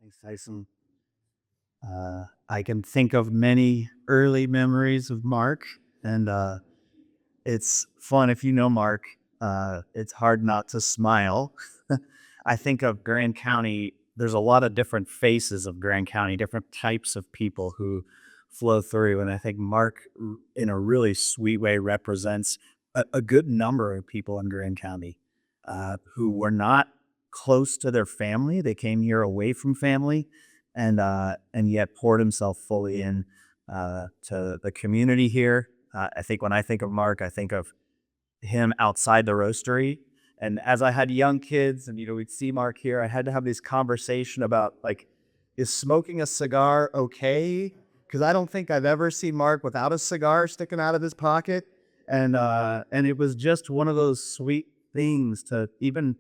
Thanks, Tyson. I can think of many early memories of Mark, and it's fun if you know Mark. It's hard not to smile. I think of Grand County. There's a lot of different faces of Grand County, different types of people who flow through, and I think Mark, in a really sweet way, represents a good number of people in Grand County who were not close to their family. They came here away from family, and yet poured himself fully in to the community here. I think when I think of Mark, I think of him outside the roastery. And as I had young kids, and we'd see Mark here, I had to have this conversation about like, is smoking a cigar okay? Because I don't think I've ever seen Mark without a cigar sticking out of his pocket. And it was just one of those sweet things to even,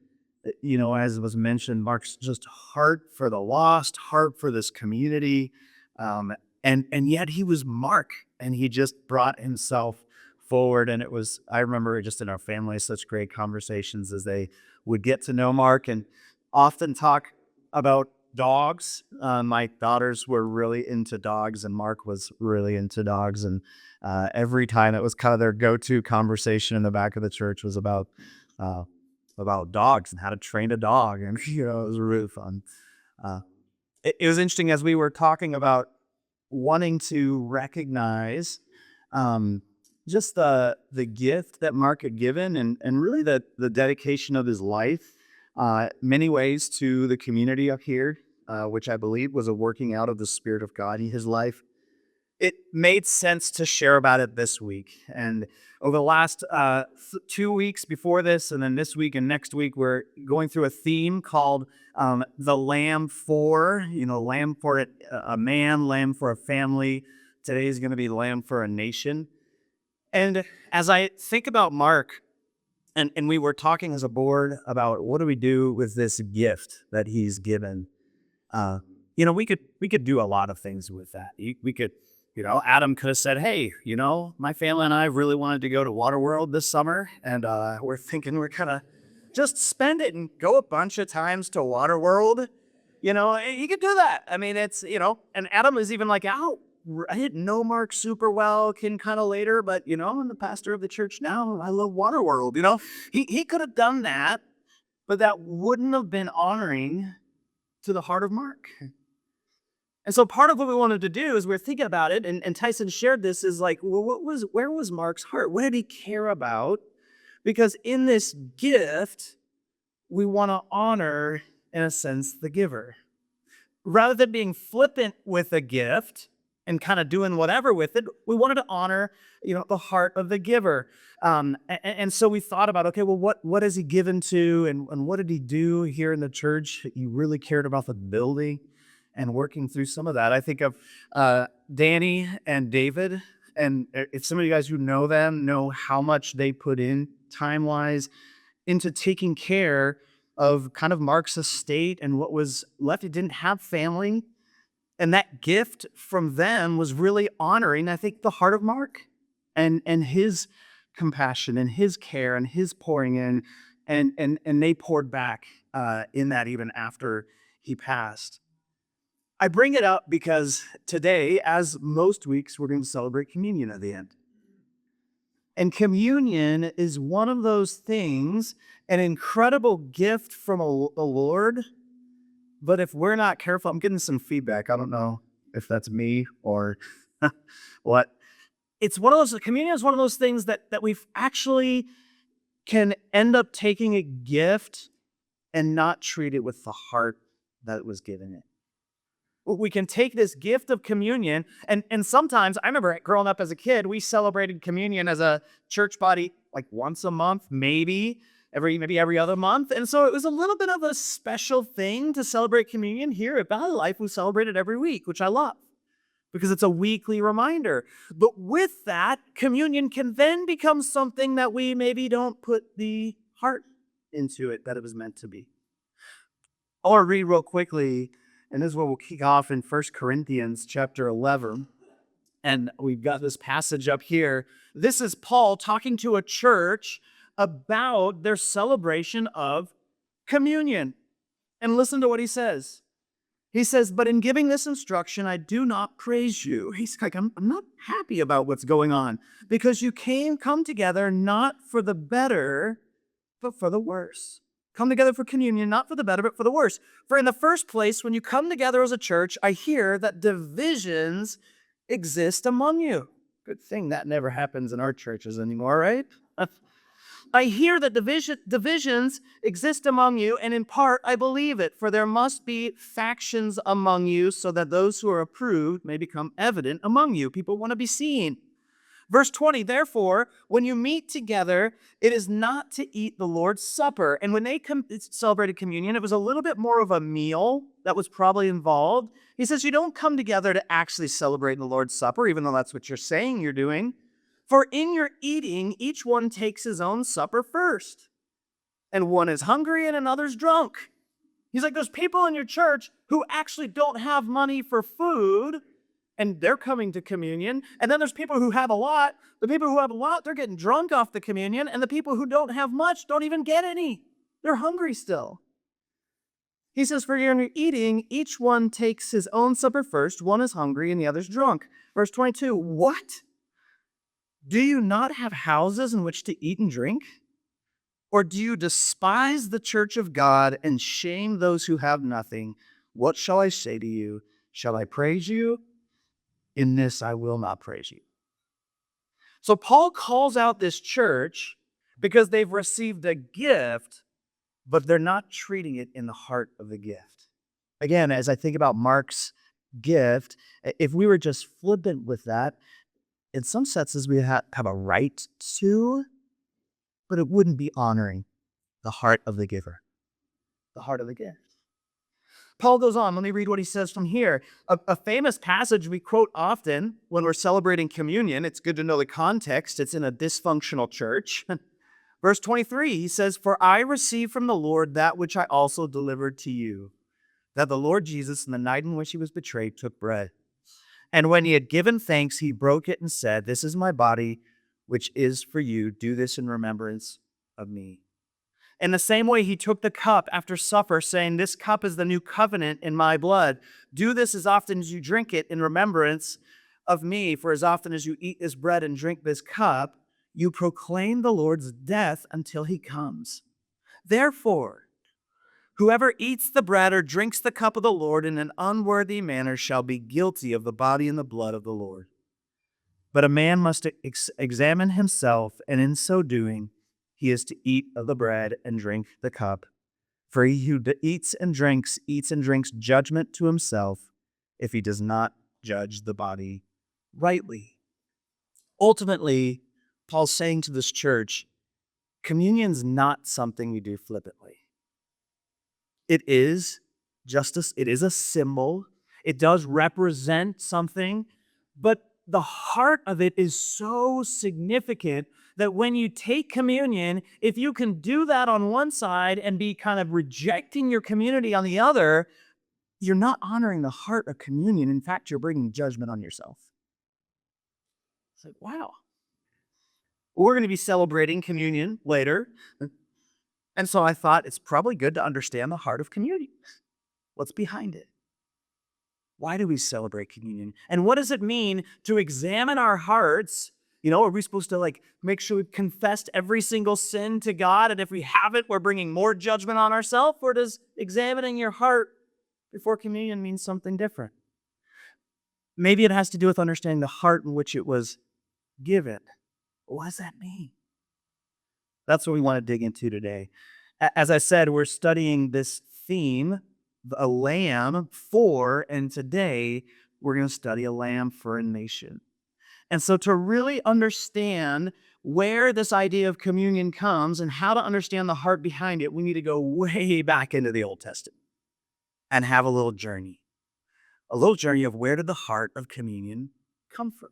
as was mentioned, Mark's just heart for the lost, heart for this community. And yet he was Mark, and he just brought himself forward. And I remember just in our family, such great conversations as they would get to know Mark and often talk about dogs. My daughters were really into dogs, and Mark was really into dogs. And every time it was kind of their go-to conversation in the back of the church was about dogs and how to train a dog. And, it was really fun. It was interesting as we were talking about wanting to recognize just the gift that Mark had given, and really the dedication of his life, many ways to the community up here, which I believe was a working out of the Spirit of God in his life. It made sense to share about it this week. And over the last 2 weeks before this, and then this week and next week, we're going through a theme called the Lamb for, lamb for a man, lamb for a family. Today is going to be lamb for a nation. And as I think about Mark, and we were talking as a board about what do we do with this gift that he's given. We could do a lot of things with that. We could, Adam could have said, hey, my family and I really wanted to go to Waterworld this summer, and we're thinking we're kind of just spend it and go a bunch of times to Waterworld. He could do that. I mean, it's, and Adam is even like, oh, I didn't know Mark super well, can kind of later, but, I'm the pastor of the church now. I love Waterworld. He could have done that, but that wouldn't have been honoring to the heart of Mark. And so part of what we wanted to do is we're thinking about it, and Tyson shared this, is like, well, where was Mark's heart? What did he care about? Because in this gift, we want to honor, in a sense, the giver. Rather than being flippant with a gift and kind of doing whatever with it, we wanted to honor, the heart of the giver. And so we thought about, okay, well, what has he given to, and what did he do here in the church? He really cared about the building and working through some of that. I think of Danny and David, and if some of you guys who know them know how much they put in time-wise into taking care of kind of Mark's estate and what was left. He didn't have family. And that gift from them was really honoring, I think, the heart of Mark and his compassion and his care and his pouring in. And they poured back in that even after he passed. I bring it up because today, as most weeks, we're going to celebrate communion at the end. And communion is one of those things, an incredible gift from the Lord. But if we're not careful, I'm getting some feedback. I don't know if that's me or what. Communion is one of those things that we've actually can end up taking a gift and not treat it with the heart that was given it. We can take this gift of communion, and sometimes, I remember growing up as a kid, we celebrated communion as a church body like once a month, maybe every other month. And so it was a little bit of a special thing to celebrate communion. Here at Valley Life, we celebrate it every week, which I love because it's a weekly reminder. But with that, communion can then become something that we maybe don't put the heart into it that it was meant to be. I want to read real quickly, and this is where we'll kick off in 1 Corinthians chapter 11. And we've got this passage up here. This is Paul talking to a church about their celebration of communion. And listen to what he says. He says, but in giving this instruction, I do not praise you. He's like, I'm not happy about what's going on because you come together not for the better, but for the worse. Come together for communion, not for the better, but for the worse. For in the first place, when you come together as a church, I hear that divisions exist among you. Good thing that never happens in our churches anymore, right? I hear that divisions exist among you, and in part I believe it, for there must be factions among you, so that those who are approved may become evident among you. People want to be seen. Verse 20, therefore, when you meet together, it is not to eat the Lord's Supper. And when they celebrated communion, it was a little bit more of a meal that was probably involved. He says you don't come together to actually celebrate the Lord's Supper, even though that's what you're saying you're doing. For in your eating, each one takes his own supper first. And one is hungry and another's drunk. He's like, there's people in your church who actually don't have money for food, and they're coming to communion. And then there's people who have a lot. The people who have a lot, they're getting drunk off the communion. And the people who don't have much don't even get any. They're hungry still. He says, for your eating, each one takes his own supper first. One is hungry and the other's drunk. Verse 22, what? Do you not have houses in which to eat and drink? Or do you despise the church of God and shame those who have nothing? What shall I say to you? Shall I praise you? In this I will not praise you. So Paul calls out this church because they've received a gift, but they're not treating it in the heart of the gift. Again, as I think about Mark's gift, if we were just flippant with that, in some senses we have a right to, but it wouldn't be honoring the heart of the giver, the heart of the gift. Paul goes on. Let me read what he says from here. A famous passage we quote often when we're celebrating communion. It's good to know the context. It's in a dysfunctional church. Verse 23, he says, for I received from the Lord that which I also delivered to you, that the Lord Jesus, in the night in which he was betrayed, took bread. And when he had given thanks, he broke it and said, this is my body, which is for you. Do this in remembrance of me. In the same way, he took the cup after supper, saying, this cup is the new covenant in my blood. Do this as often as you drink it in remembrance of me. For as often as you eat this bread and drink this cup, you proclaim the Lord's death until he comes. Therefore, whoever eats the bread or drinks the cup of the Lord in an unworthy manner shall be guilty of the body and the blood of the Lord. But a man must examine himself, and in so doing, he is to eat of the bread and drink the cup. For he who eats and drinks judgment to himself if he does not judge the body rightly. Ultimately, Paul's saying to this church, communion's not something we do flippantly. It is justice. It is a symbol. It does represent something, but the heart of it is so significant that when you take communion, if you can do that on one side and be kind of rejecting your community on the other, you're not honoring the heart of communion. In fact, you're bringing judgment on yourself. It's like, wow. We're going to be celebrating communion later. And so I thought it's probably good to understand the heart of communion. What's behind it? Why do we celebrate communion? And what does it mean to examine our hearts? You know, are we supposed to make sure we've confessed every single sin to God? And if we haven't, we're bringing more judgment on ourselves? Or does examining your heart before communion mean something different? Maybe it has to do with understanding the heart in which it was given. What does that mean? That's what we want to dig into today. As I said, we're studying this theme, a lamb for, and today we're going to study a lamb for a nation. And so to really understand where this idea of communion comes and how to understand the heart behind it, we need to go way back into the Old Testament and have a little journey of where did the heart of communion come from.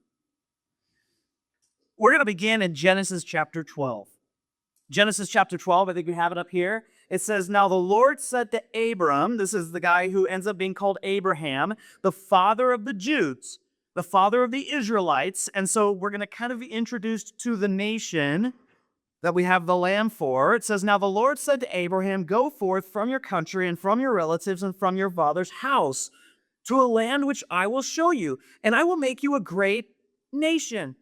We're going to begin in Genesis chapter 12. Genesis chapter 12, I think we have it up here. It says, now the Lord said to Abram, this is the guy who ends up being called Abraham, the father of the Jews, the father of the Israelites. And so we're going to kind of be introduced to the nation that we have the lamb for. It says, "Now the Lord said to Abraham, go forth from your country and from your relatives and from your father's house to a land which I will show you, and I will make you a great nation."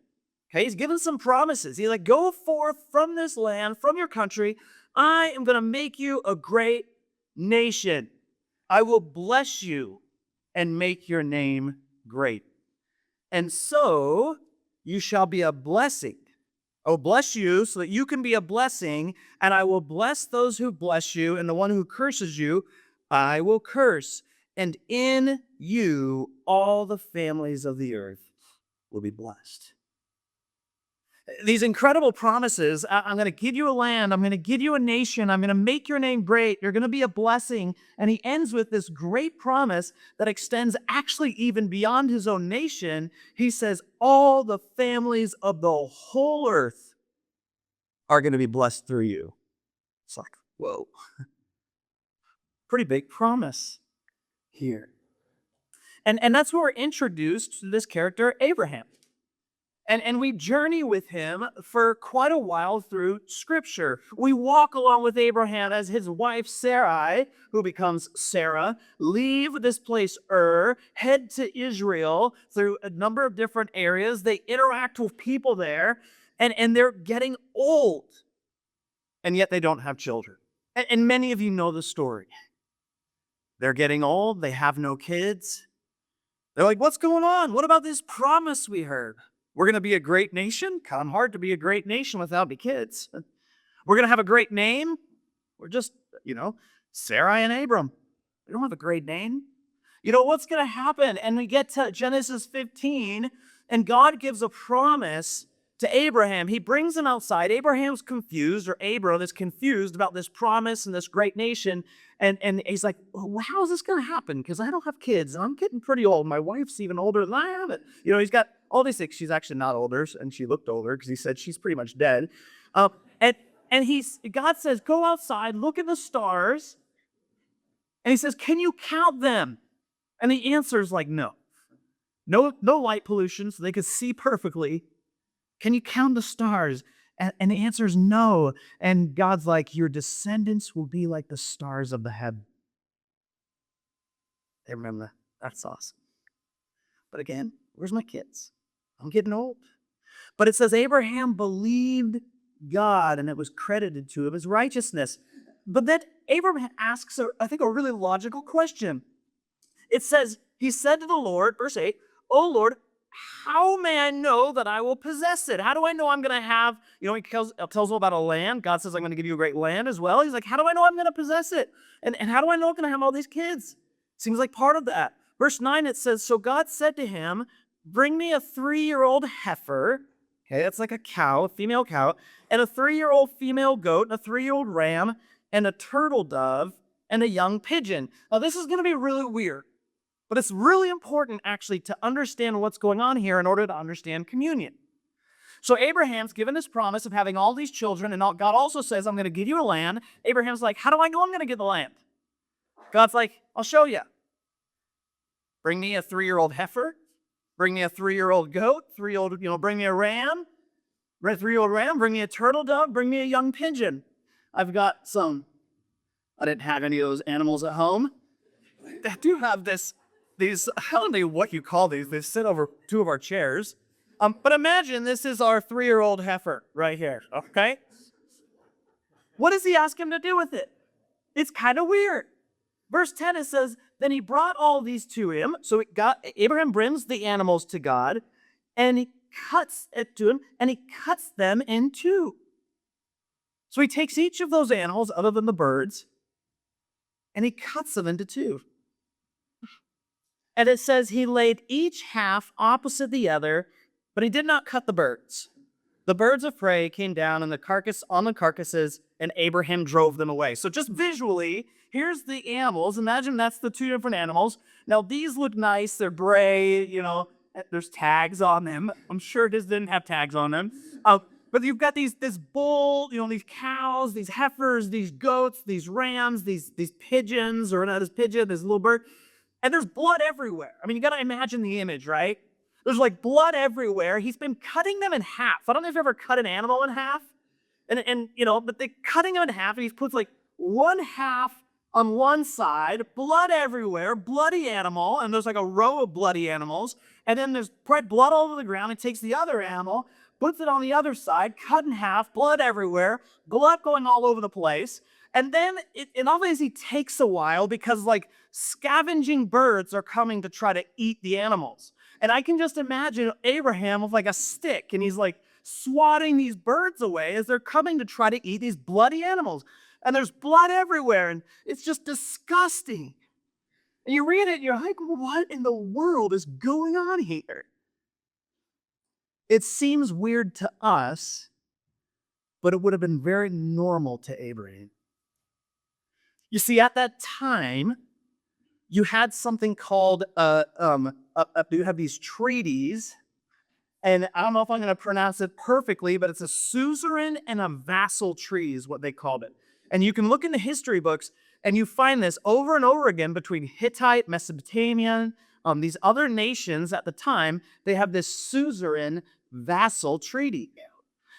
Okay, he's given some promises. He's like, go forth from this land, from your country. I am going to make you a great nation. I will bless you and make your name great. And so you shall be a blessing. I will bless you so that you can be a blessing, and I will bless those who bless you, and the one who curses you, I will curse. And in you, all the families of the earth will be blessed. These incredible promises. I'm going to give you a land. I'm going to give you a nation. I'm going to make your name great. You're going to be a blessing. And he ends with this great promise that extends actually even beyond his own nation. He says, all the families of the whole earth are going to be blessed through you. It's like, whoa. Pretty big promise here. And that's where we're introduced to this character, Abraham. And we journey with him for quite a while through Scripture. We walk along with Abraham as his wife Sarai, who becomes Sarah, leave this place head to Israel through a number of different areas. They interact with people there, and they're getting old, and yet they don't have children. And many of you know the story. They're getting old, they have no kids. They're like, what's going on? What about this promise we heard? We're going to be a great nation. Kind of hard to be a great nation without the kids. We're going to have a great name. We're just, Sarai and Abram. We don't have a great name. What's going to happen? And we get to Genesis 15, and God gives a promise to Abraham. He brings him outside. Abraham's confused, or Abram is confused about this promise and this great nation. And he's like, well, how is this going to happen? Because I don't have kids. And I'm getting pretty old. My wife's even older than I am. And, he's got all these things. She's actually not older, and she looked older because he said she's pretty much dead. God says, go outside, look at the stars. And he says, can you count them? And the answer is like, no. No light pollution, so they could see perfectly. Can you count the stars? And the answer is no. And God's like, your descendants will be like the stars of the heaven. They remember that. That's awesome. But again, where's my kids? I'm getting old. But it says Abraham believed God, and it was credited to him as righteousness. But then Abraham asks, I think, a really logical question. It says, he said to the Lord, verse 8, "O Lord, how may I know that I will possess it? How do I know I'm going to have," he tells them about a land. God says, I'm going to give you a great land as well. He's like, how do I know I'm going to possess it? And how do I know I'm going to have all these kids? Seems like part of that. Verse 9, it says, "So God said to him, bring me a 3-year-old heifer." Okay, that's like a cow, a female cow, and a 3-year-old female goat, and a 3-year-old ram, and a turtle dove, and a young pigeon. Now, this is going to be really weird. But it's really important, actually, to understand what's going on here in order to understand communion. So Abraham's given this promise of having all these children, and God also says, I'm going to give you a land. Abraham's like, how do I know I'm going to get the land? God's like, I'll show you. Bring me a 3-year-old heifer. Bring me a 3-year-old goat. Bring me a ram. 3-year-old ram. Bring me a turtle dove. Bring me a young pigeon. I've got some. I didn't have any of those animals at home. I do have these, I don't know what you call these. They sit over 2 of our chairs. But imagine this is our 3-year-old heifer right here, okay? What does he ask him to do with it? It's kind of weird. Verse 10, it says, then he brought all these to him. So Abraham brings the animals to God, and he cuts it to him, and he cuts them in 2. So he takes each of those animals, other than the birds, and he cuts them into 2. And it says he laid each half opposite the other, but he did not cut the birds. The birds of prey came down on the carcasses, and Abraham drove them away. So just visually, here's the animals. Imagine that's the 2 different animals. Now, these look nice. They're gray, there's tags on them. I'm sure this didn't have tags on them. But you've got this bull, these cows, these heifers, these goats, these rams, these pigeons, or not this pigeon, this little bird. And there's blood everywhere. I mean, you got to imagine the image, right? There's like blood everywhere. He's been cutting them in half. I don't know if you've ever cut an animal in half. But they're cutting him in half, and he puts like one half on one side, blood everywhere, bloody animal, and there's like a row of bloody animals, and then there's blood all over the ground. He takes the other animal, puts it on the other side, cut in half, blood everywhere, blood going all over the place. And then it obviously takes a while because like scavenging birds are coming to try to eat the animals. And I can just imagine Abraham with like a stick, and he's like swatting these birds away as they're coming to try to eat these bloody animals. And there's blood everywhere, and it's just disgusting. And you read it, and you're like, what in the world is going on here? It seems weird to us, but it would have been very normal to Abraham. You see, at that time, you had something called, you have these treaties, and I don't know if I'm going to pronounce it perfectly, but it's a suzerain and a vassal treaty is what they called it. And you can look in the history books, and you find this over and over again between Hittite, Mesopotamian, these other nations at the time. They have this suzerain vassal treaty.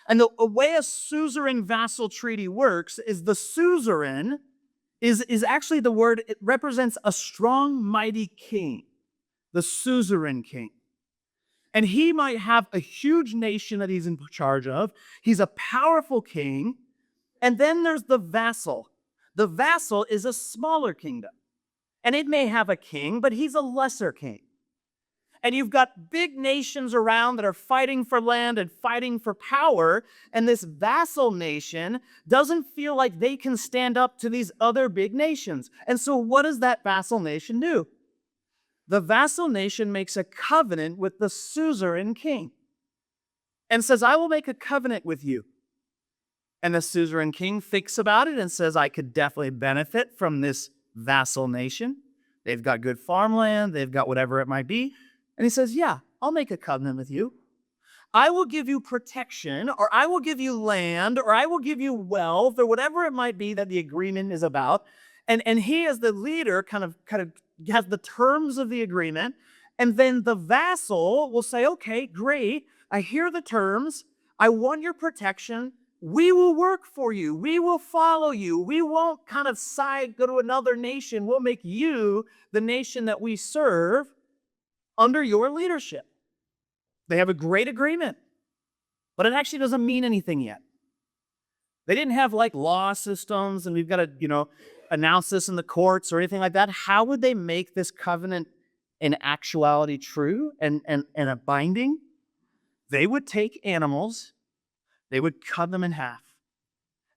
And the way a suzerain vassal treaty works is the suzerain is actually the word, it represents a strong, mighty king, the suzerain king. And he might have a huge nation that he's in charge of. He's a powerful king. And then there's the vassal. The vassal is a smaller kingdom. And it may have a king, but he's a lesser king. And you've got big nations around that are fighting for land and fighting for power, and this vassal nation doesn't feel like they can stand up to these other big nations. And so what does that vassal nation do? The vassal nation makes a covenant with the suzerain king and says, I will make a covenant with you. And the suzerain king thinks about it and says, I could definitely benefit from this vassal nation. They've got good farmland, they've got whatever it might be. And he says, yeah, I'll make a covenant with you. I will give you protection, or I will give you land, or I will give you wealth, or whatever it might be that the agreement is about. And he, as the leader, kind of has the terms of the agreement. And then the vassal will say, okay, great. I hear the terms. I want your protection. We will work for you. We will follow you. We won't kind of go to another nation. We'll make you the nation that we serve under your leadership. They have a great agreement, but it actually doesn't mean anything yet. They didn't have like law systems and we've got to, announce this in the courts or anything like that. How would they make this covenant in actuality true and a binding? They would take animals, they would cut them in half,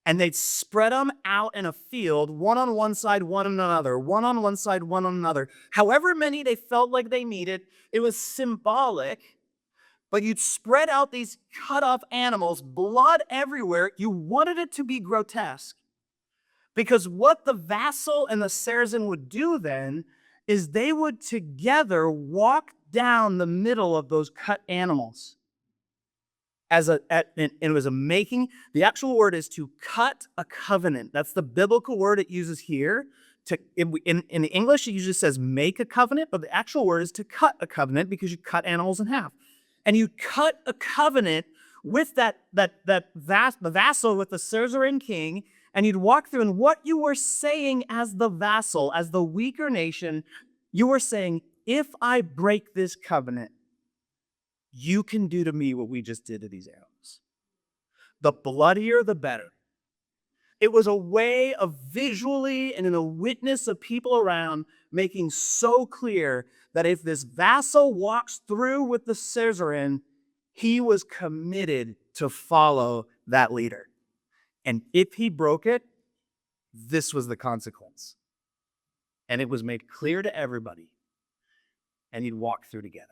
and they'd spread them out in a field, one on one side, one on another, one on one side, one on another. However many they felt like they needed, it was symbolic, but you'd spread out these cut off animals, blood everywhere. You wanted it to be grotesque. Because what the vassal and the suzerain would do then is they would together walk down the middle of those cut animals. It was a making. The actual word is to cut a covenant. That's the biblical word it uses here. In English, it usually says make a covenant, but the actual word is to cut a covenant because you cut animals in half. And you cut a covenant with the vassal, with the suzerain king, and you'd walk through, and what you were saying as the vassal, as the weaker nation, you were saying, if I break this covenant, you can do to me what we just did to these animals. The bloodier, the better. It was a way of visually and in a witness of people around making so clear that if this vassal walks through with the suzerain, he was committed to follow that leader. And if he broke it, this was the consequence. And it was made clear to everybody. And he'd walk through together.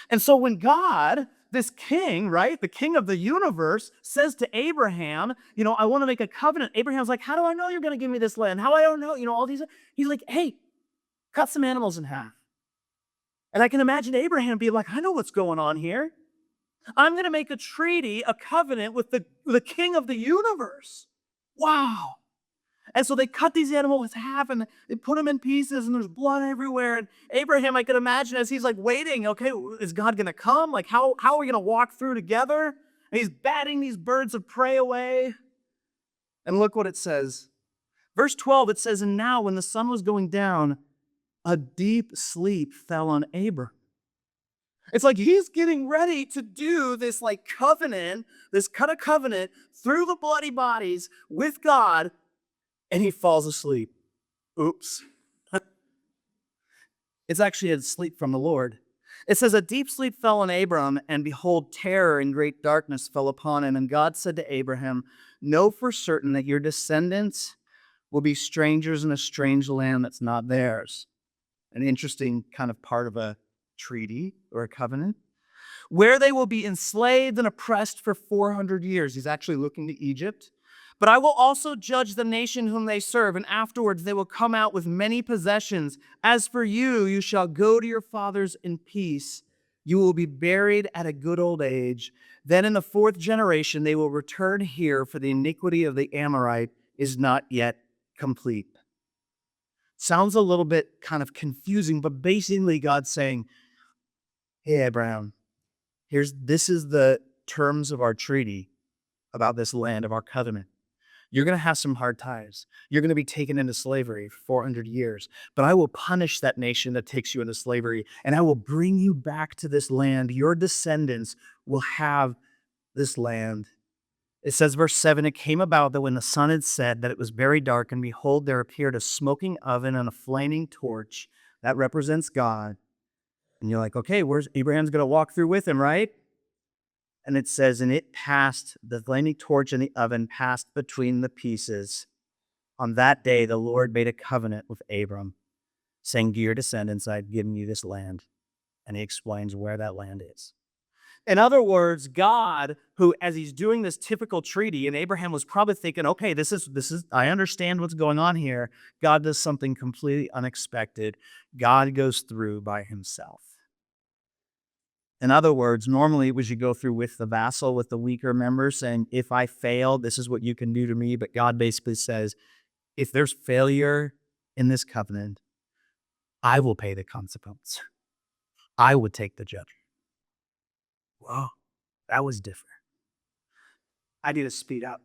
And so when God, this king, right, the king of the universe, says to Abraham, I want to make a covenant. Abraham's like, how do I know you're going to give me this land? How do I know? All these. He's like, hey, cut some animals in half. And I can imagine Abraham being like, I know what's going on here. I'm going to make a treaty, a covenant with the king of the universe. Wow. And so they cut these animals in half and they put them in pieces and there's blood everywhere. And Abraham, I can imagine as he's like waiting, okay, is God going to come? Like how are we going to walk through together? And he's batting these birds of prey away. And look what it says. Verse 12, it says, "And now when the sun was going down, a deep sleep fell on Abram." It's like he's getting ready to do this like covenant, this cut of covenant through the bloody bodies with God, and he falls asleep. Oops. It's actually a sleep from the Lord. It says, "A deep sleep fell on Abram, and behold, terror and great darkness fell upon him. And God said to Abraham, know for certain that your descendants will be strangers in a strange land that's not theirs." An interesting kind of part of a treaty or a covenant. "Where they will be enslaved and oppressed for 400 years. He's actually looking to Egypt. "But I will also judge the nation whom they serve, and afterwards they will come out with many possessions. As for you, you shall go to your fathers in peace. You will be buried at a good old age. Then in the fourth generation they will return here, for the iniquity of the Amorite is not yet complete." Sounds a little bit kind of confusing, but basically God's saying, hey, Abraham, this is the terms of our treaty about this land of our covenant. You're going to have some hard times. You're going to be taken into slavery for 400 years. But I will punish that nation that takes you into slavery, and I will bring you back to this land. Your descendants will have this land. It says, verse 7, "It came about that when the sun had set, that it was very dark, and behold, there appeared a smoking oven and a flaming torch." That represents God. And you're like, okay, where's Abraham's going to walk through with him, right? And it says, "And it passed, the flaming torch and the oven passed between the pieces. On that day, the Lord made a covenant with Abram, saying, to your descendants, I've given you this land." And he explains where that land is. In other words, God, who, as he's doing this typical treaty, and Abraham was probably thinking, okay, this is, I understand what's going on here. God does something completely unexpected. God goes through by himself. In other words, normally it was you go through with the vassal, with the weaker member, saying, if I fail, this is what you can do to me. But God basically says, if there's failure in this covenant, I will pay the consequence. I would take the judgment. Whoa, that was different. I need to speed up.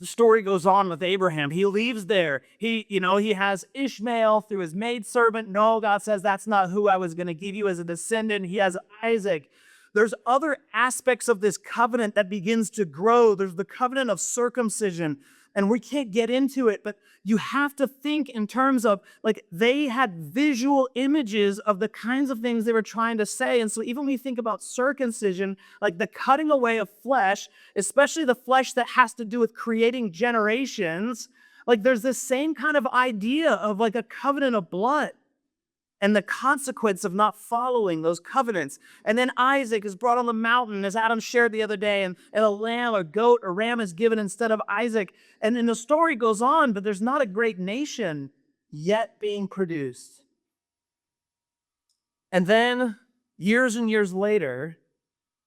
The story goes on with Abraham. He leaves there. He has Ishmael through his maidservant. No, God says, that's not who I was going to give you as a descendant. He has Isaac. There's other aspects of this covenant that begins to grow. There's the covenant of circumcision, and we can't get into it, but you have to think in terms of, like, they had visual images of the kinds of things they were trying to say. And so even when we think about circumcision, like the cutting away of flesh, especially the flesh that has to do with creating generations, like there's this same kind of idea of like a covenant of blood and the consequence of not following those covenants. And then Isaac is brought on the mountain, as Adam shared the other day, and a lamb, a goat, a ram is given instead of Isaac. And then the story goes on, but there's not a great nation yet being produced. And then years and years later,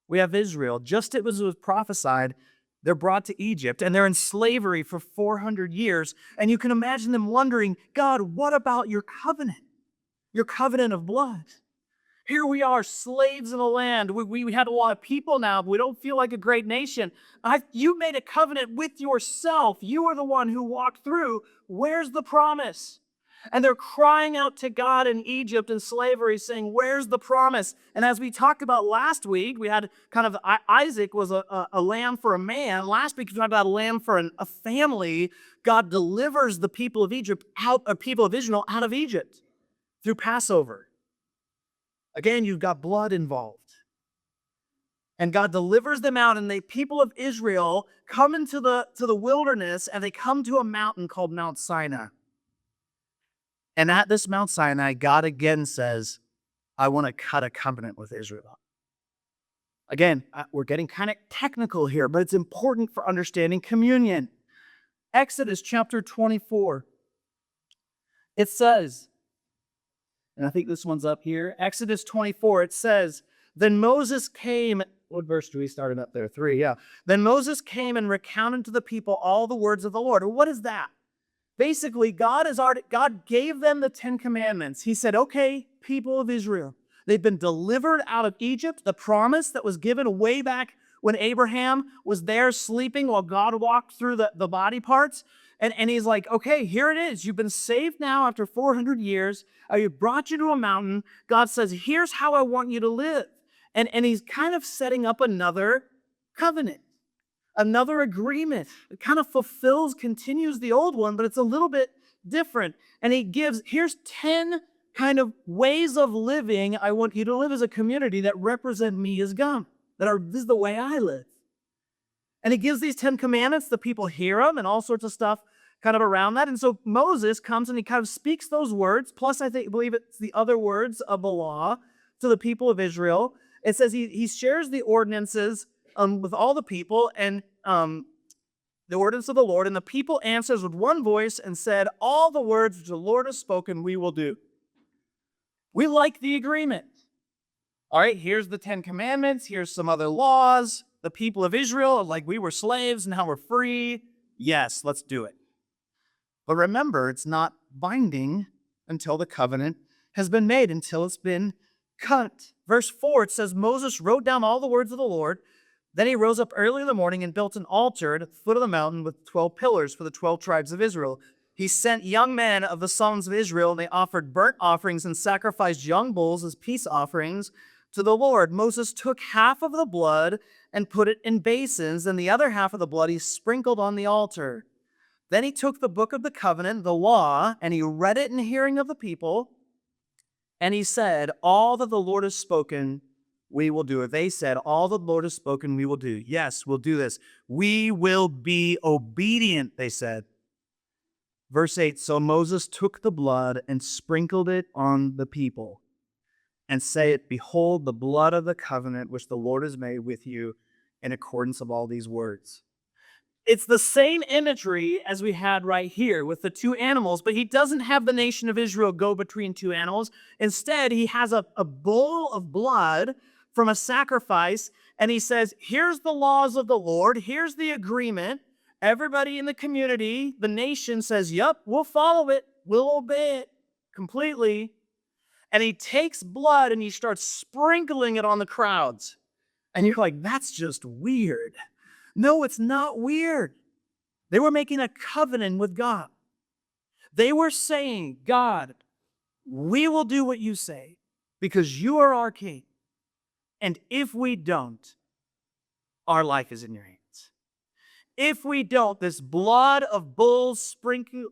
we have Israel. Just as it was prophesied, they're brought to Egypt, and they're in slavery for 400 years. And you can imagine them wondering, God, what about your covenant? Your covenant of blood. Here we are, slaves in the land. We had a lot of people now, but we don't feel like a great nation. You made a covenant with yourself. You are the one who walked through. Where's the promise? And they're crying out to God in Egypt in slavery, saying, where's the promise? And as we talked about last week, we had kind of Isaac was a lamb for a man. Last week we talked about a lamb for a family. God delivers the people of Egypt people of Israel out of Egypt through Passover. Again, you've got blood involved. And God delivers them out, and the people of Israel come into the wilderness, and they come to a mountain called Mount Sinai. And at this Mount Sinai, God again says, I want to cut a covenant with Israel. Again, we're getting kind of technical here, but it's important for understanding communion. Exodus chapter 24. It says, and I think this one's up here. Exodus 24, it says, then Moses came. What verse do we start up there? 3, yeah. Then Moses came and recounted to the people all the words of the Lord. What is that? Basically, God gave them the 10 commandments. He said, okay, people of Israel, they've been delivered out of Egypt, the promise that was given way back when Abraham was there sleeping while God walked through the body parts. And he's like, okay, here it is. You've been saved now after 400 years. I brought you to a mountain. God says, here's how I want you to live. And he's kind of setting up another covenant, another agreement. It kind of continues the old one, but it's a little bit different. And he gives, here's 10 kind of ways of living I want you to live as a community that represent me as God, this is the way I live. And he gives these 10 commandments, the people hear them, and all sorts of stuff kind of around that. And so Moses comes and he kind of speaks those words, plus believe it's the other words of the law to the people of Israel. It says he shares the ordinances with all the people, and the ordinance of the Lord, and the people answers with one voice and said, all the words which the Lord has spoken, we will do. We like the agreement. All right, here's the 10 commandments. Here's some other laws. The people of Israel, like we were slaves, now we're free. Yes, let's do it. But remember, it's not binding until the covenant has been made, until it's been cut. Verse 4, it says, Moses wrote down all the words of the Lord. Then he rose up early in the morning and built an altar at the foot of the mountain with 12 pillars for the 12 tribes of Israel. He sent young men of the sons of Israel, and they offered burnt offerings and sacrificed young bulls as peace offerings to the Lord. Moses took half of the blood and put it in basins, and the other half of the blood he sprinkled on the altar. Then he took the book of the covenant, the law, and he read it in the hearing of the people. And he said, all that the Lord has spoken, we will do it. They said, all that the Lord has spoken, we will do. Yes, we'll do this. We will be obedient, they said. Verse 8, so Moses took the blood and sprinkled it on the people, and said, behold, the blood of the covenant which the Lord has made with you in accordance of all these words. It's the same imagery as we had right here with the two animals, but he doesn't have the nation of Israel go between two animals. Instead, he has a bowl of blood from a sacrifice, and he says, here's the laws of the Lord, here's the agreement. Everybody in the community, the nation says, yep, we'll follow it, we'll obey it completely. And he takes blood and he starts sprinkling it on the crowds. And you're like, that's just weird. No, it's not weird. They were making a covenant with God. They were saying, God, we will do what you say because you are our king. And if we don't, our life is in your hands. If we don't, this blood of bulls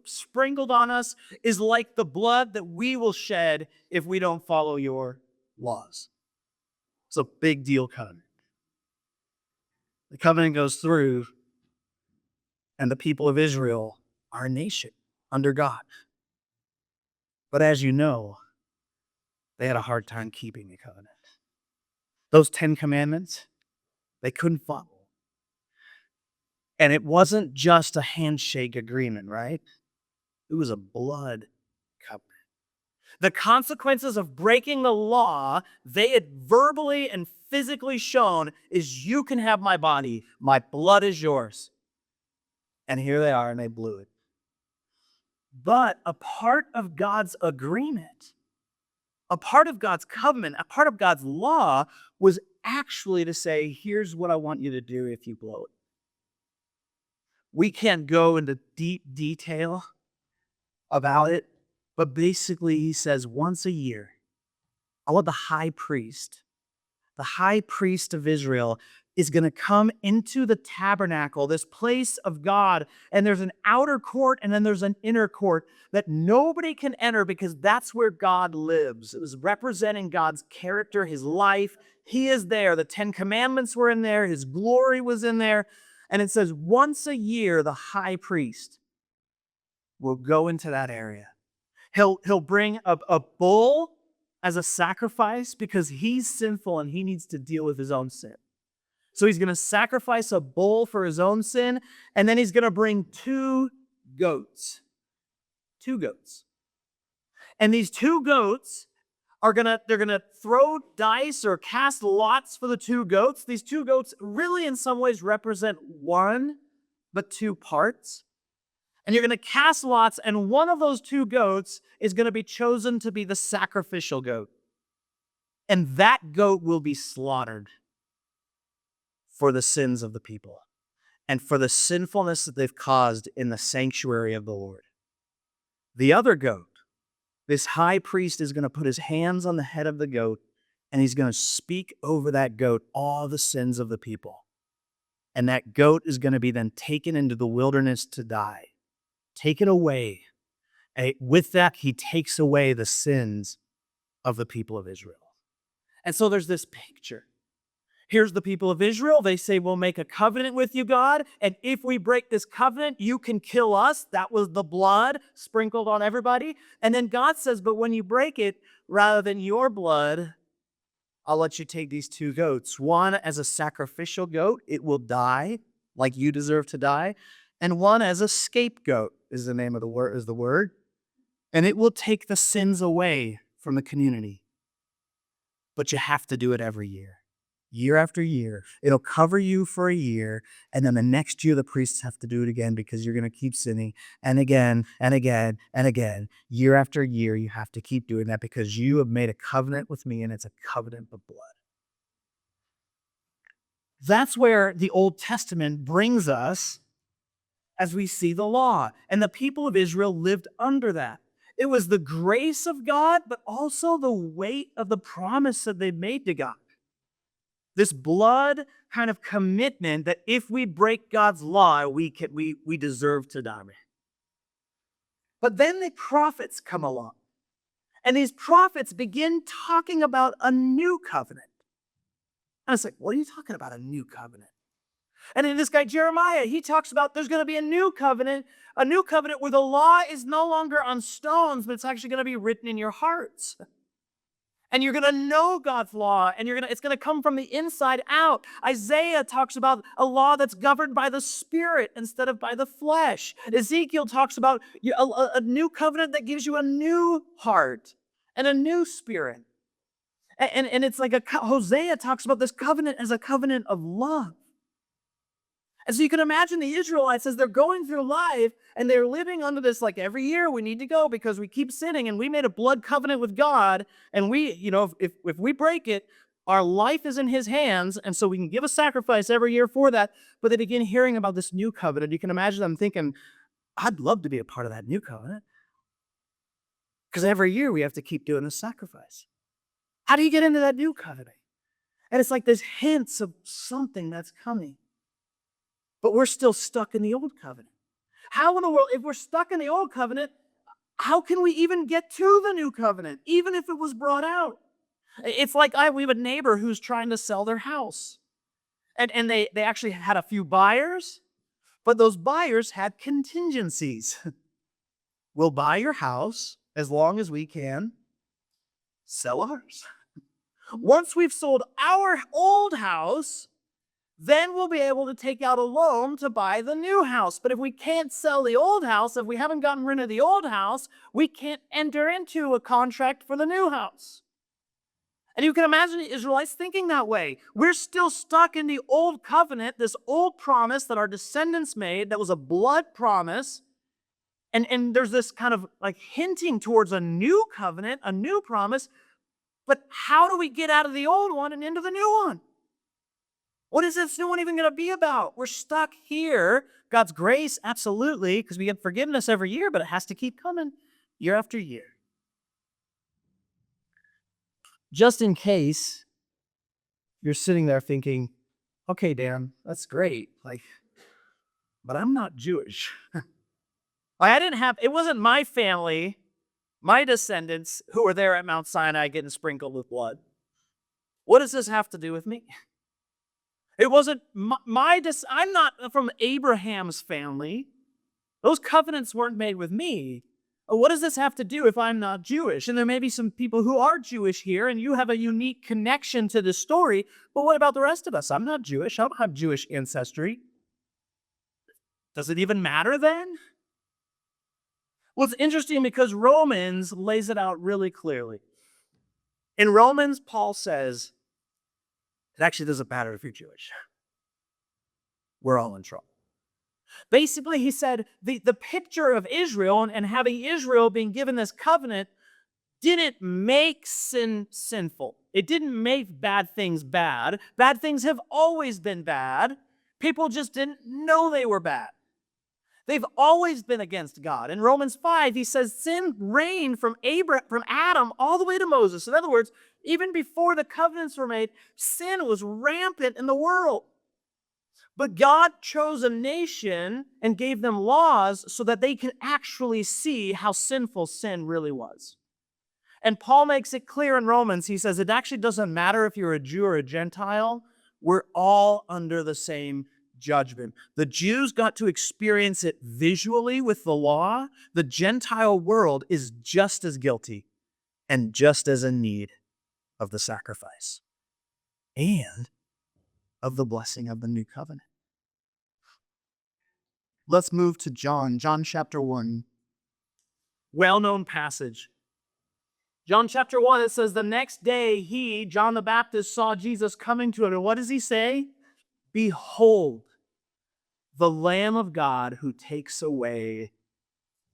sprinkled on us is like the blood that we will shed if we don't follow your laws. It's a big deal covenant. The covenant goes through, and the people of Israel are a nation under God. But as you know, they had a hard time keeping the covenant. Those 10 commandments, they couldn't follow. And it wasn't just a handshake agreement, right? It was a blood covenant. The consequences of breaking the law, they had verbally and physically shown, is you can have my body, my blood is yours. And here they are, and they blew it. But a part of God's agreement, a part of God's covenant, a part of God's law was actually to say, here's what I want you to do if you blow it. We can't go into deep detail about it, but basically he says once a year, I want the high priest of Israel is going to come into the tabernacle, this place of God, and there's an outer court and then there's an inner court that nobody can enter because that's where God lives. It was representing God's character, his life. He is there. The 10 Commandments were in there. His glory was in there. And it says once a year, the high priest will go into that area. He'll bring a bull as a sacrifice because he's sinful and he needs to deal with his own sin. So he's going to sacrifice a bull for his own sin, and then he's going to bring 2 goats. 2 goats. And these 2 goats they're going to throw dice or cast lots for the 2 goats. These 2 goats really in some ways represent one, but 2 parts. And you're going to cast lots, and one of those 2 goats is going to be chosen to be the sacrificial goat. And that goat will be slaughtered for the sins of the people and for the sinfulness that they've caused in the sanctuary of the Lord. The other goat, this high priest is going to put his hands on the head of the goat and he's going to speak over that goat all the sins of the people. And that goat is going to be then taken into the wilderness to die, taken away. And with that, he takes away the sins of the people of Israel. And so there's this picture. Here's the people of Israel. They say, we'll make a covenant with you, God. And if we break this covenant, you can kill us. That was the blood sprinkled on everybody. And then God says, but when you break it, rather than your blood, I'll let you take these two goats. One as a sacrificial goat, it will die like you deserve to die. And one as a scapegoat is the name of the word. And it will take the sins away from the community. But you have to do it every year. Year after year. It'll cover you for a year, and then the next year the priests have to do it again because you're going to keep sinning, and again, and again, and again. Year after year, you have to keep doing that because you have made a covenant with me, and it's a covenant of blood. That's where the Old Testament brings us as we see the law, and the people of Israel lived under that. It was the grace of God, but also the weight of the promise that they made to God. This blood kind of commitment that if we break God's law, we deserve to die. But then the prophets come along. And these prophets begin talking about a new covenant. And it's like, what are you talking about, a new covenant? And then this guy Jeremiah, he talks about there's going to be a new covenant where the law is no longer on stones, but it's actually going to be written in your hearts. And you're going to know God's law, and it's going to come from the inside out. Isaiah talks about a law that's governed by the Spirit instead of by the flesh. Ezekiel talks about a new covenant that gives you a new heart and a new spirit. And it's like Hosea talks about this covenant as a covenant of love. And so you can imagine the Israelites as they're going through life and they're living under this, like every year we need to go because we keep sinning and we made a blood covenant with God. And if we break it, our life is in his hands. And so we can give a sacrifice every year for that. But they begin hearing about this new covenant. You can imagine them thinking, I'd love to be a part of that new covenant. Because every year we have to keep doing this sacrifice. How do you get into that new covenant? And it's like there's hints of something that's coming. But we're still stuck in the old covenant. How in the world, if we're stuck in the old covenant, how can we even get to the new covenant, even if it was brought out? It's like we have a neighbor who's trying to sell their house. And they actually had a few buyers, but those buyers had contingencies. We'll buy your house as long as we can sell ours. Once we've sold our old house, then we'll be able to take out a loan to buy the new house. But if we can't sell the old house, if we haven't gotten rid of the old house, we can't enter into a contract for the new house. And you can imagine the Israelites thinking that way. We're still stuck in the old covenant, this old promise that our descendants made that was a blood promise. And there's this kind of like hinting towards a new covenant, a new promise. But how do we get out of the old one and into the new one? What is this new one even going to be about? We're stuck here. God's grace, absolutely, because we get forgiveness every year, but it has to keep coming year after year. Just in case you're sitting there thinking, okay, Dan, that's great. But I'm not Jewish. It wasn't my family, my descendants who were there at Mount Sinai getting sprinkled with blood. What does this have to do with me? It wasn't I'm not from Abraham's family. Those covenants weren't made with me. What does this have to do if I'm not Jewish? And there may be some people who are Jewish here, and you have a unique connection to this story, but what about the rest of us? I'm not Jewish. I don't have Jewish ancestry. Does it even matter then? Well, it's interesting because Romans lays it out really clearly. In Romans, Paul says, it actually doesn't matter if you're Jewish. We're all in trouble. Basically, he said the picture of Israel and having Israel being given this covenant didn't make sin sinful. It didn't make bad things bad. Bad things have always been bad. People just didn't know they were bad. They've always been against God. In Romans 5, he says sin reigned from Adam all the way to Moses. In other words, even before the covenants were made, sin was rampant in the world. But God chose a nation and gave them laws so that they can actually see how sinful sin really was. And Paul makes it clear in Romans. He says it actually doesn't matter if you're a Jew or a Gentile. We're all under the same judgment. The Jews got to experience it visually with the law. The Gentile world is just as guilty and just as in need of the sacrifice and of the blessing of the new covenant. Let's move to John chapter 1. Well-known passage. John chapter 1, it says, the next day he, John the Baptist, saw Jesus coming to him. And what does he say? Behold, the Lamb of God who takes away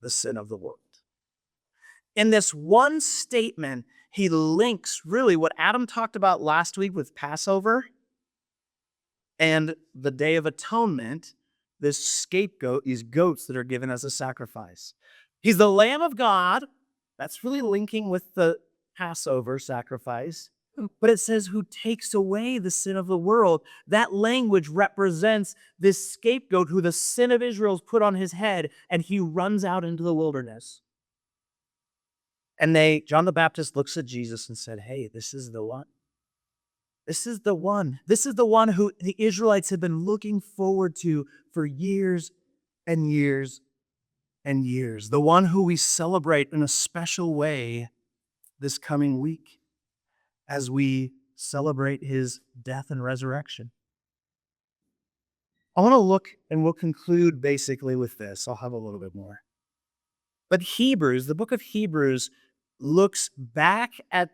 the sin of the world. In this one statement, he links really what Adam talked about last week with Passover and the Day of Atonement, this scapegoat, these goats that are given as a sacrifice. He's the Lamb of God. That's really linking with the Passover sacrifice. But it says, who takes away the sin of the world. That language represents this scapegoat who the sin of Israel is put on his head, and he runs out into the wilderness. And John the Baptist looks at Jesus and said, hey, this is the one. This is the one. This is the one who the Israelites have been looking forward to for years and years and years. The one who we celebrate in a special way this coming week as we celebrate his death and resurrection. I want to look, and we'll conclude basically with this. I'll have a little bit more. But Hebrews, the book of Hebrews, looks back at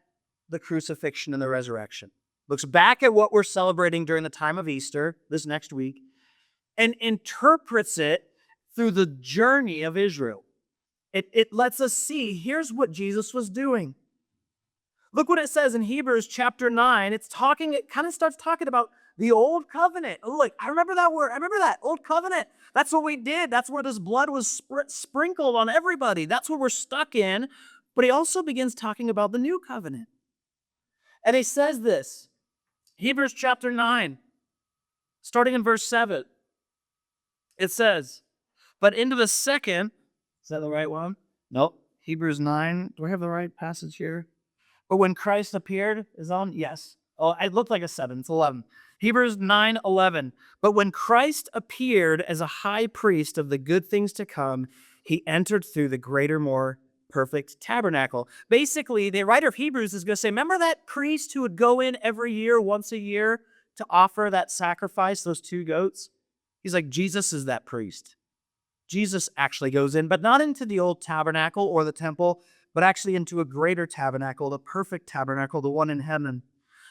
the crucifixion and the resurrection. Looks back at what we're celebrating during the time of Easter, this next week, and interprets it through the journey of Israel. It lets us see, here's what Jesus was doing. Look what it says in Hebrews chapter 9. It kind of starts talking about the old covenant. Oh, look, I remember that word. I remember that, old covenant. That's what we did. That's where this blood was sprinkled on everybody. That's what we're stuck in. But he also begins talking about the new covenant. And he says this, Hebrews chapter 9, starting in verse 7. It says, but into the second, is that the right one? Nope. Hebrews 9. Do I have the right passage here? But when Christ appeared, is on? Yes. Oh, it looked like a 7. It's 11. Hebrews 9:11. But when Christ appeared as a high priest of the good things to come, he entered through the greater, more perfect tabernacle. Basically, the writer of Hebrews is going to say, remember that priest who would go in every year, once a year, to offer that sacrifice, those 2 goats? He's like, Jesus is that priest. Jesus actually goes in, but not into the old tabernacle or the temple, but actually into a greater tabernacle, the perfect tabernacle, the one in heaven.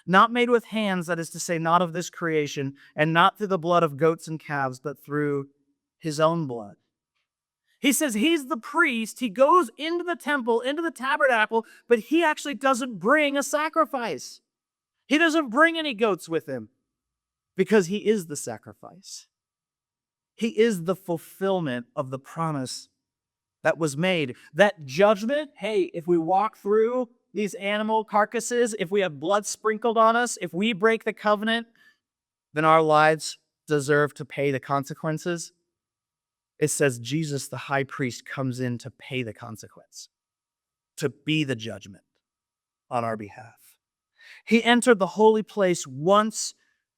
Not made with hands, that is to say, not of this creation, and not through the blood of goats and calves, but through his own blood. He says he's the priest. He goes into the temple, into the tabernacle, but he actually doesn't bring a sacrifice. He doesn't bring any goats with him because he is the sacrifice. He is the fulfillment of the promise that was made. That judgment, hey, if we walk through these animal carcasses, if we have blood sprinkled on us, if we break the covenant, then our lives deserve to pay the consequences. It says Jesus, the high priest, comes in to pay the consequence, to be the judgment on our behalf. He entered the holy place once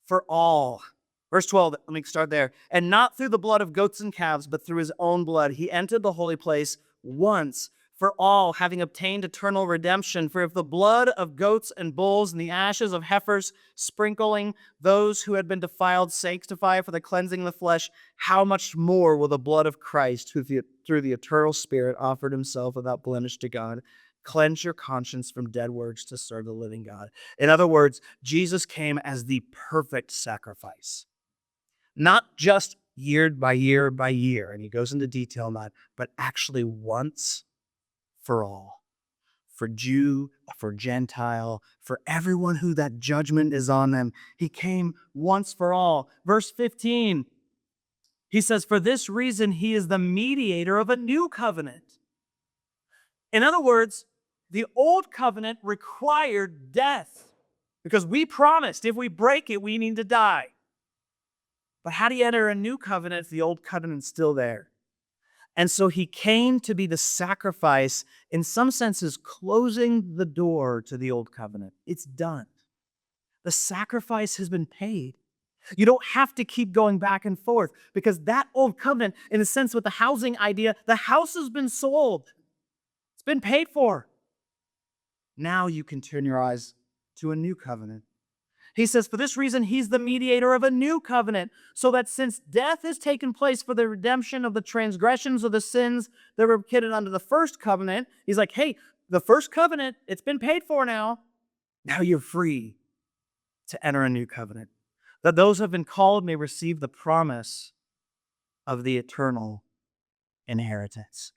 for all. Verse 12, let me start there. And not through the blood of goats and calves, but through his own blood. He entered the holy place once for all, having obtained eternal redemption. For if the blood of goats and bulls and the ashes of heifers, sprinkling those who had been defiled, sanctify for the cleansing of the flesh, how much more will the blood of Christ, who through the eternal Spirit offered himself without blemish to God, cleanse your conscience from dead works to serve the living God? In other words, Jesus came as the perfect sacrifice. Not just year by year by year, and he goes into detail on that, but actually once for all. for Jew, for Gentile, for everyone who that judgment is on them. He came once for all. Verse 15, he says, for this reason, he is the mediator of a new covenant. In other words, the old covenant required death because we promised if we break it, we need to die. But how do you enter a new covenant if the old covenant's still there? And so he came to be the sacrifice, in some senses, closing the door to the old covenant. It's done. The sacrifice has been paid. You don't have to keep going back and forth because that old covenant, in a sense, with the housing idea, the house has been sold. It's been paid for. Now you can turn your eyes to a new covenant. He says, for this reason, he's the mediator of a new covenant, so that since death has taken place for the redemption of the transgressions of the sins that were committed under the first covenant, he's like, hey, the first covenant, it's been paid for now. Now you're free to enter a new covenant, that those who have been called may receive the promise of the eternal inheritance.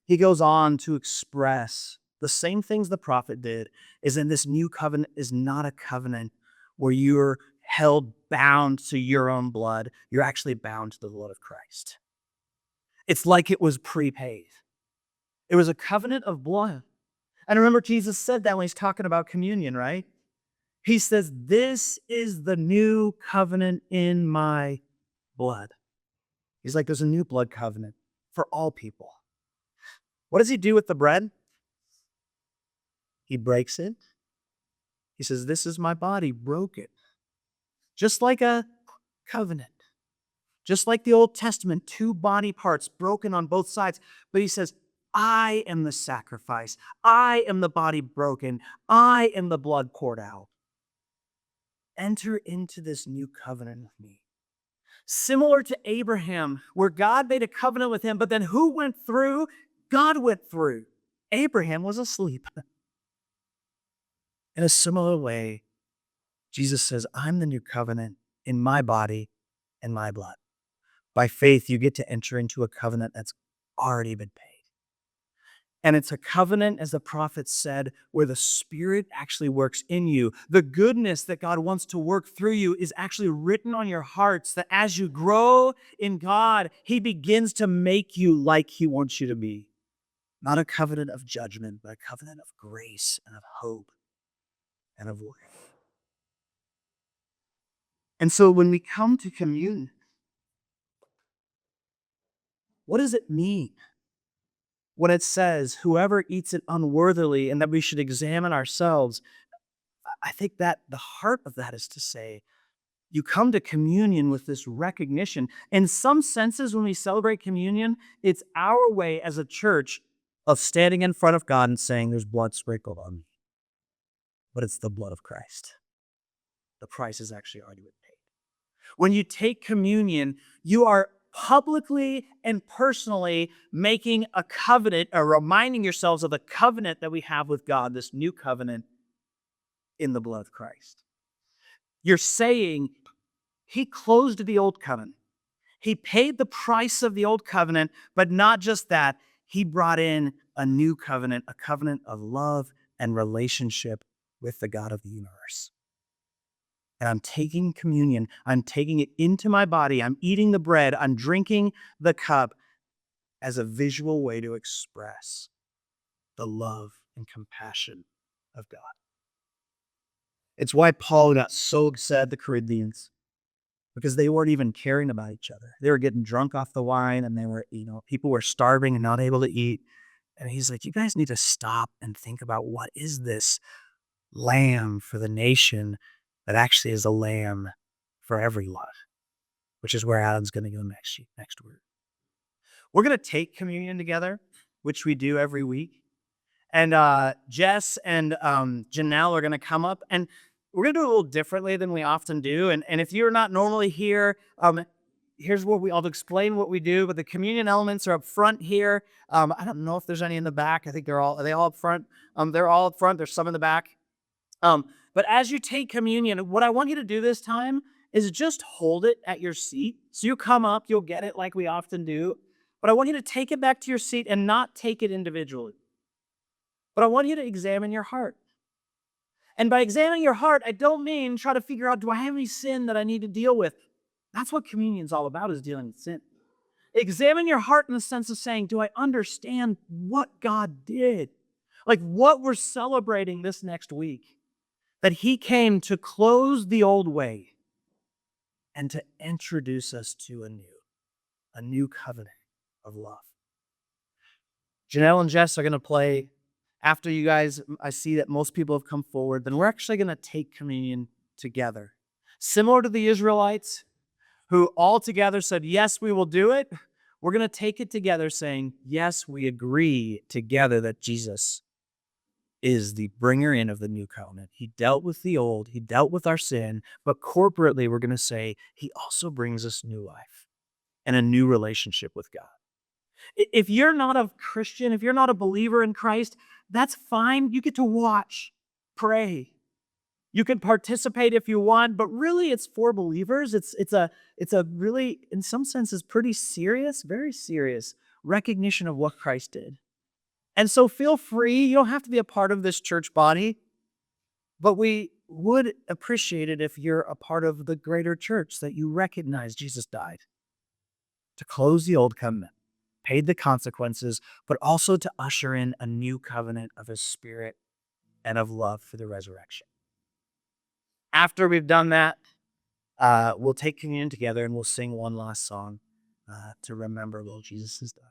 He goes on to express the same things the prophet did, is in this new covenant is not a covenant where you're held bound to your own blood. You're actually bound to the blood of Christ. It's like it was prepaid. It was a covenant of blood. And remember, Jesus said that when he's talking about communion, right? He says, this is the new covenant in my blood. He's like, there's a new blood covenant for all people. What does he do with the bread? He breaks it. He says, this is my body broken. Just like a covenant. Just like the Old Testament, two body parts broken on both sides. But he says, I am the sacrifice. I am the body broken. I am the blood poured out. Enter into this new covenant with me. Similar to Abraham, where God made a covenant with him, but then who went through? God went through. Abraham was asleep. In a similar way, Jesus says, I'm the new covenant in my body and my blood. By faith, you get to enter into a covenant that's already been paid. And it's a covenant, as the prophet said, where the Spirit actually works in you. The goodness that God wants to work through you is actually written on your hearts, that as you grow in God, he begins to make you like he wants you to be. Not a covenant of judgment, but a covenant of grace and of hope and of life. And so when we come to communion, what does it mean when it says, whoever eats it unworthily, and that we should examine ourselves? I think that the heart of that is to say, you come to communion with this recognition. In some senses, when we celebrate communion, it's our way as a church of standing in front of God and saying, there's blood sprinkled on me. But it's the blood of Christ. The price has actually already been paid. When you take communion, you are publicly and personally making a covenant, or reminding yourselves of the covenant that we have with God, this new covenant in the blood of Christ. You're saying, he closed the old covenant. He paid the price of the old covenant, but not just that, he brought in a new covenant, a covenant of love and relationship with the God of the universe. And I'm taking communion, I'm taking it into my body, I'm eating the bread, I'm drinking the cup as a visual way to express the love and compassion of God. It's why Paul got so upset at the Corinthians, because they weren't even caring about each other. They were getting drunk off the wine, and they were, people were starving and not able to eat. And he's like, you guys need to stop and think about what is this lamb for the nation that actually is a lamb for everyone, which is where Adam's going to go next week. We're going to take communion together, which we do every week. And Jess and Janelle are going to come up, and we're going to do it a little differently than we often do. And if you're not normally here, here's what I'll explain what we do, but the communion elements are up front here. I don't know if there's any in the back. I think are they all up front? They're all up front. There's some in the back. But as you take communion, what I want you to do this time is just hold it at your seat. So you come up, you'll get it like we often do. But I want you to take it back to your seat and not take it individually. But I want you to examine your heart. And by examining your heart, I don't mean try to figure out, do I have any sin that I need to deal with? That's what communion's all about, is dealing with sin. Examine your heart in the sense of saying, do I understand what God did? Like what we're celebrating this next week. That he came to close the old way and to introduce us to a new covenant of love. Janelle and Jess are going to play. After you guys, I see that most people have come forward, then we're actually going to take communion together. Similar to the Israelites, who all together said, yes, we will do it. We're going to take it together saying, yes, we agree together that Jesus is the bringer in of the new covenant. He dealt with the old, he dealt with our sin, but corporately we're going to say he also brings us new life and a new relationship with God. If you're not a Christian, if you're not a believer in Christ, that's fine. You get to watch, pray. You can participate if you want, but really it's for believers. It's a really, in some senses, pretty serious, very serious recognition of what Christ did. And so feel free. You don't have to be a part of this church body, but we would appreciate it if you're a part of the greater church, that you recognize Jesus died to close the old covenant, paid the consequences, but also to usher in a new covenant of his Spirit and of love for the resurrection. After we've done that, we'll take communion together and we'll sing one last song to remember what Jesus has done.